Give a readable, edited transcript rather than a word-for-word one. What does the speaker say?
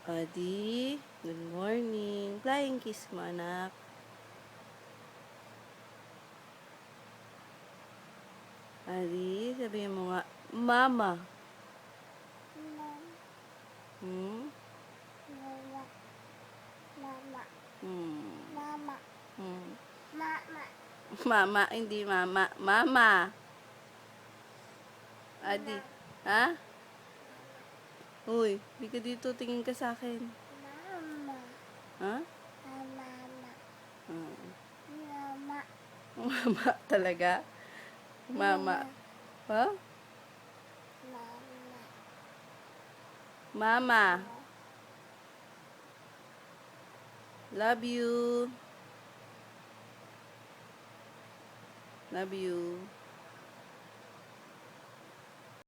Adi, good morning. Flying kiss mo, anak. Adi, sabihin mo nga, Mama. Hmm? Mama. Hmm. Mama. Hmm. Mama. Mama, hindi mama. Mama. Adi. Ha? Uy, di ka dito. Tingin ka sa akin. Mama. Ha? Mama. Hmm. Mama. Mama talaga? Mama. Ha? Mama. Mama. Love you. Love you.